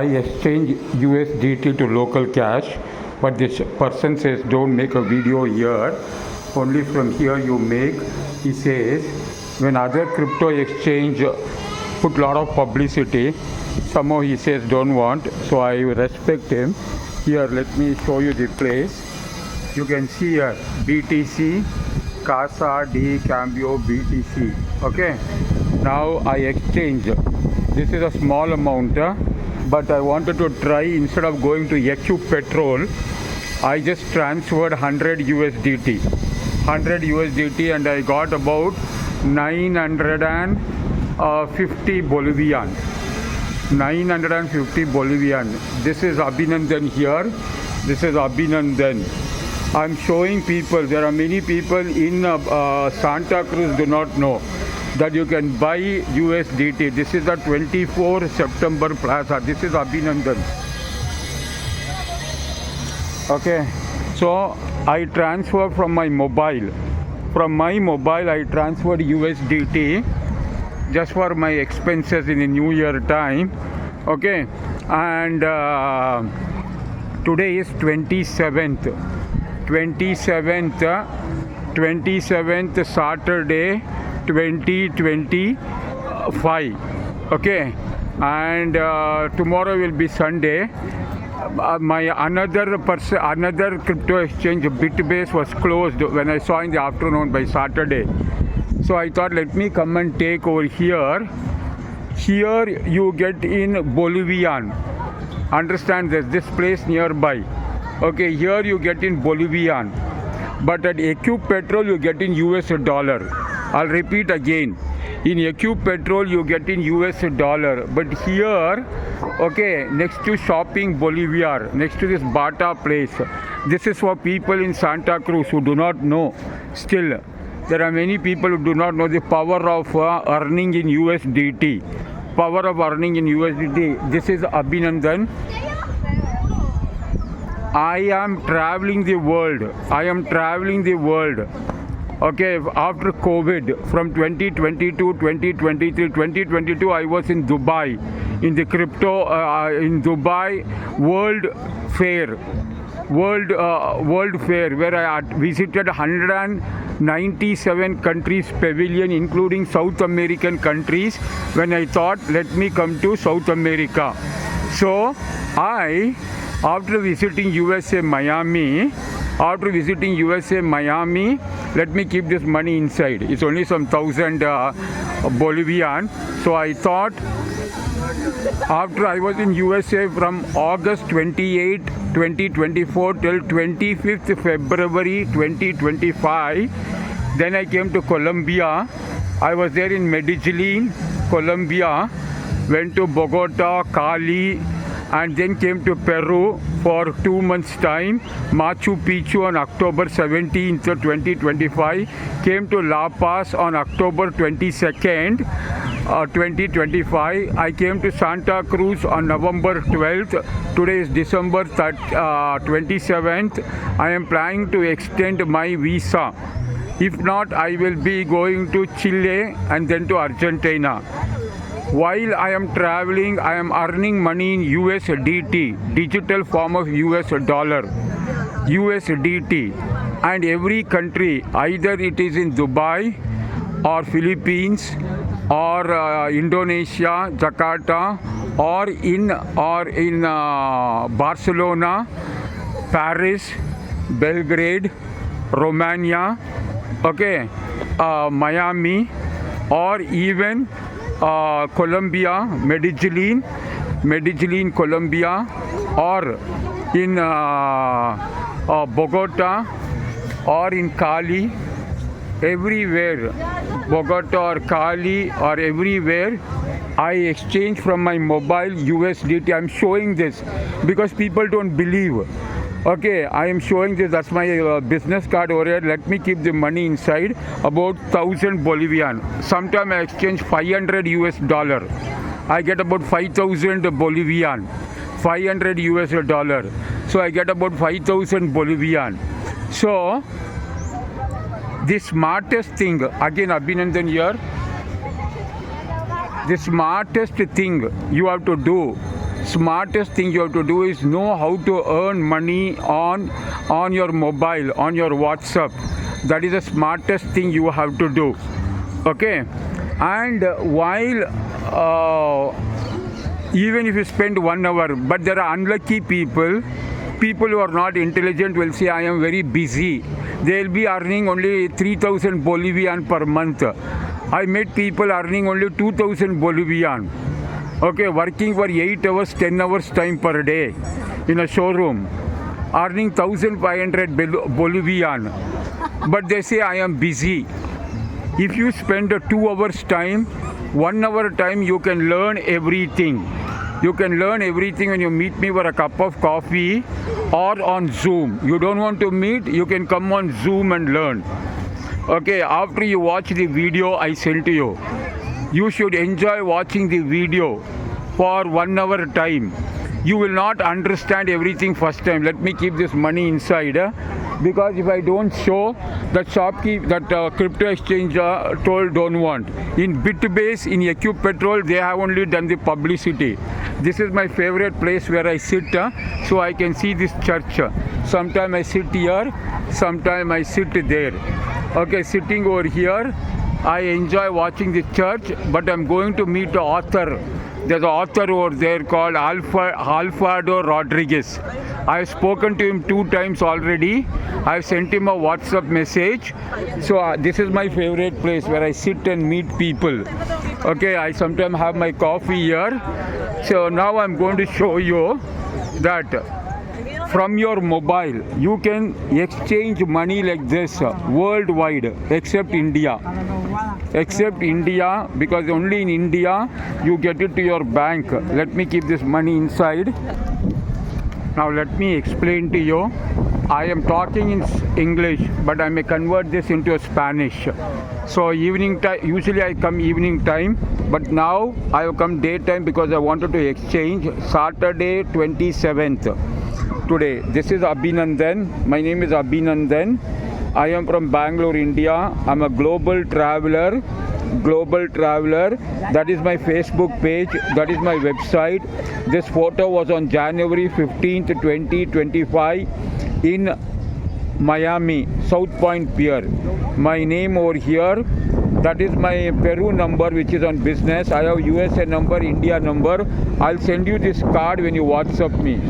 I exchange USDT to local cash, but this person says don't make a video here. Only from here you make. He says when other crypto exchange put lot of publicity, somehow he says don't want. So I respect him. Here, let me show you the place. You can see here BTC, Casa D Cambio BTC. Okay. Now I exchange. This is a small amount. But I wanted to try, instead of going to EQ Petrol, I just transferred 100 USDT. 100 USDT and I got about 950 Bolivian. 950 Bolivian. This is Abhinandan here. This is Abhinandan. I'm showing people, there are many people in Santa Cruz do not know that you can buy USDT. This is the 24 September Plaza. This is Abhinandan. Okay, so I transfer from my mobile. From my mobile, I transferred USDT just for my expenses in the New Year time. Okay, and today is 27th. 27th Saturday 2025. Okay, and tomorrow will be Sunday. My another crypto exchange, Bitbase, was closed when I saw in the afternoon by Saturday. So I thought let me come and take over here. Here you get in Bolivian. Understand this place nearby. Okay, here you get in Bolivian. But at EQ Petrol you get in US dollar. I'll repeat again. In EQ Petrol you get in US dollar. But here, okay, next to Shopping Bolivar, next to this Bata place, this is for people in Santa Cruz who do not know. Still, there are many people who do not know the power of earning in USDT. Power of earning in USDT. This is Abhinandan. I am traveling the world. Okay, after COVID, from 2022, 2023, 2022, I was in Dubai, in the crypto, in Dubai World Fair, where I visited 197 countries pavilion, including South American countries, when I thought, let me come to South America. So, after visiting USA Miami, let me keep this money inside. It's only some 1,000 Bolivian. So I thought, after I was in USA from August 28, 2024 till 25th February 2025, then I came to Colombia. I was there in Medellin, Colombia, went to Bogota, Cali, and then came to Peru for 2 months' time. Machu Picchu on October 17th, 2025. Came to La Paz on October 22nd, 2025. I came to Santa Cruz on November 12th. Today is December 27th. I am planning to extend my visa. If not, I will be going to Chile and then to Argentina. While I am traveling, I am earning money in USDT, digital form of US dollar, USDT. And every country, either it is in Dubai or Philippines or Indonesia, Jakarta, or in Barcelona, Paris, Belgrade, Romania, okay, Miami, or even Colombia, Medellin, Colombia, or in Bogota, or in Cali, everywhere, Bogota or Cali or everywhere, I exchange from my mobile USDT. I'm showing this because people don't believe. Okay, I am showing this. That's my business card over here. Let me keep the money inside. About 1,000 Bolivian. Sometime I exchange 500 US dollar. I get about 5,000 Bolivian. 500 US dollar. So I get about 5,000 Bolivian. So the smartest thing, again Abhinandan here, the smartest thing you have to do smartest thing you have to do is know how to earn money on your mobile, on your WhatsApp. That is the smartest thing you have to do. Okay, and while even if you spend 1 hour, but there are unlucky people who are not intelligent will say I am very busy. They'll be earning only 3,000 Bolivian per month. I met people earning only 2,000 Bolivian. Okay, working for 8 hours, 10 hours time per day in a showroom, earning 1,500 Bolivian. But they say I am busy. If you spend 2 hours time, 1 hour time, you can learn everything. You can learn everything when you meet me for a cup of coffee or on Zoom. You don't want to meet, you can come on Zoom and learn. Okay, after you watch the video I sent to you, you should enjoy watching the video for 1 hour time. You will not understand everything first time. Let me keep this money inside. Because if I don't show, that crypto exchange told don't want. In Bitbase, in EcuPetrol, they have only done the publicity. This is my favorite place where I sit, so I can see this church. Sometime I sit here, sometime I sit there. Okay, sitting over here, I enjoy watching the church, but I'm going to meet the author. There's an author over there called Alfredo Rodriguez. I've spoken to him 2 times already. I've sent him a WhatsApp message. So this is my favorite place where I sit and meet people. Okay, I sometimes have my coffee here. So now I'm going to show you that from your mobile you can exchange money like this worldwide except India. Except India, because only in India you get it to your bank. Let me keep this money inside. Now let me explain to you. I am talking in English, but I may convert this into Spanish. So evening time, usually I come evening time, but now I have come daytime because I wanted to exchange. Saturday 27th today. This is Abhinandan. My name is Abhinandan. I am from Bangalore, India. I'm a global traveler. That is my Facebook page. That is my website. This photo was on January 15th, 2025 in Miami, South Point Pier. My name over here. That is my Peru number, which is on business. I have USA number, India number. I'll send you this card when you WhatsApp me.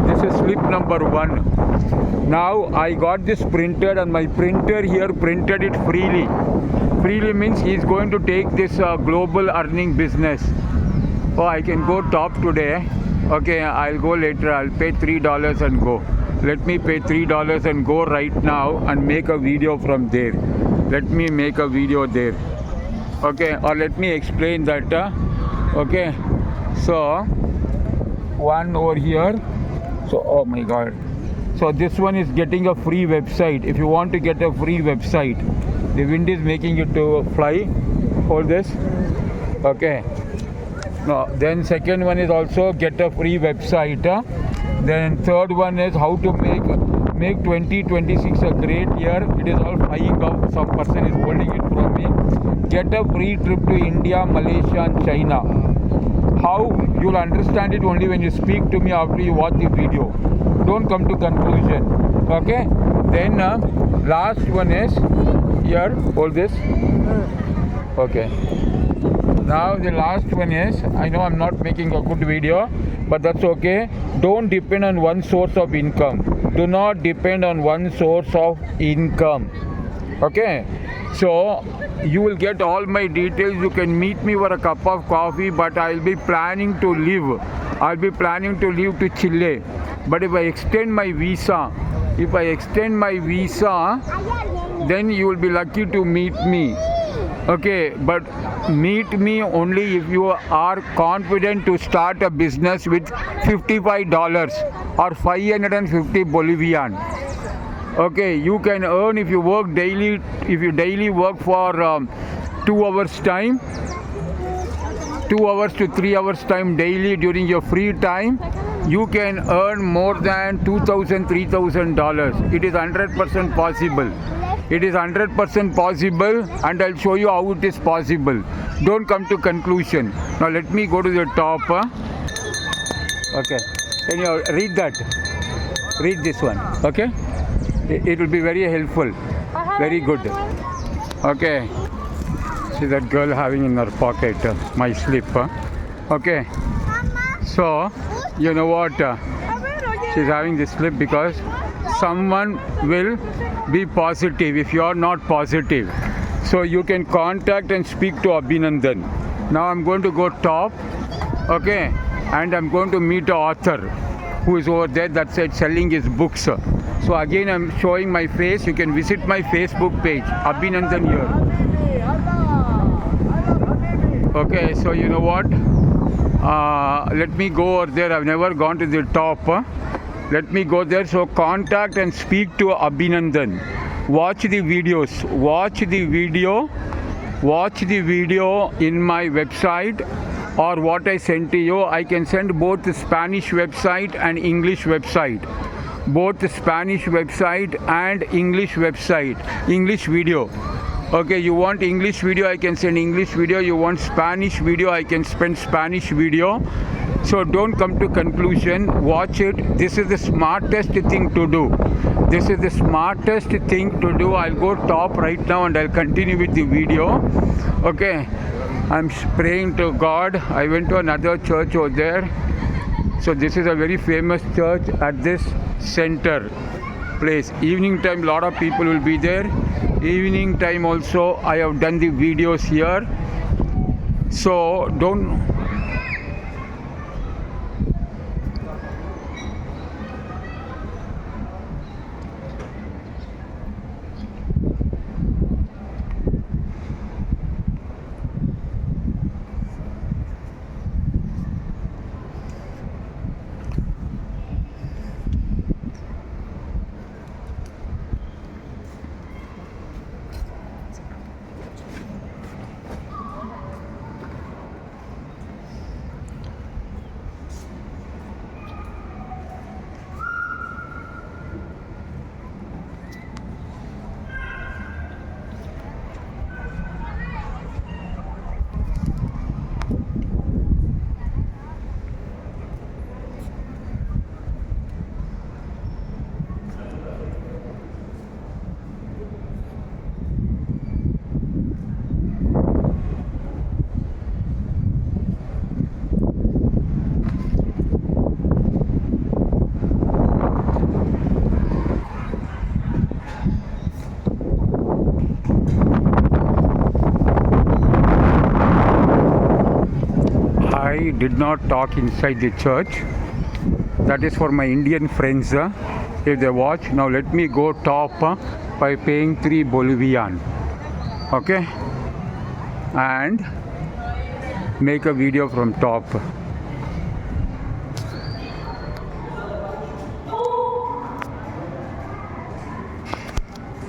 This is slip number 1. Now I got this printed, and my printer here printed it freely. Freely means he is going to take this global earning business. Oh, I can go top today. Okay, I'll go later. I'll pay $3 and go. Let me pay $3 and go right now and make a video from there. Let me make a video there. Okay, or let me explain that. Okay, so one over here. So, oh my God. So this one is getting a free website. If you want to get a free website, the wind is making it to fly. Hold this. Okay. No. Then second one is also get a free website. Then third one is how to make 2026 a great year. It is all flying off. Some person is holding it from me. Get a free trip to India, Malaysia and China. How? You'll understand it only when you speak to me after you watch the video. Don't come to conclusion. Okay? Then last one is here. Hold this. Okay. Now the last one is, I know I'm not making a good video, but that's okay. Don't depend on one source of income. Do not depend on one source of income. Okay? So you will get all my details. You can meet me for a cup of coffee, but I'll be planning to leave. I'll be planning to leave to Chile. But if I extend my visa, then you will be lucky to meet me. Okay, but meet me only if you are confident to start a business with $55 or 550 Bolivian. Okay, you can earn if you work daily. If you daily work for 2 hours time, 2 hours to 3 hours time daily during your free time, you can earn more than $2,000, $3,000. It is 100% possible. It is 100% possible, and I'll show you how it is possible. Don't come to conclusion. Now let me go to the top. Okay. Anyhow, read that. Read this one. Okay. It will be very helpful. Very good. Okay. See that girl having in her pocket my slip. Okay. So, you know what? She's having this slip because someone will be positive if you are not positive. So you can contact and speak to Abhinandan. Now I'm going to go top. Okay. And I'm going to meet an author who is over there that said selling his books. So again I'm showing my face. You can visit my Facebook page, Abhinandan here. Okay, so you know what? Let me go over there. I've never gone to the top. Let me go there. So contact and speak to Abhinandan. Watch the videos. Watch the video. Watch the video in my website or what I sent to you. I can send both the Spanish website and English website. Both the Spanish website and English website. English video. Okay, you want English video, I can send English video. You want Spanish video, I can send Spanish video. So don't come to conclusion. Watch it. This is the smartest thing to do. This is the smartest thing to do. I'll go top right now and I'll continue with the video. Okay. I'm praying to God. I went to another church over there. So this is a very famous church at this center place. Evening time, lot of people will be there. Evening time also, I have done the videos here. So don't. I did not talk inside the church. That is for my Indian friends. If they watch, now let me go top by paying 3 Bolivian. Okay, and make a video from top.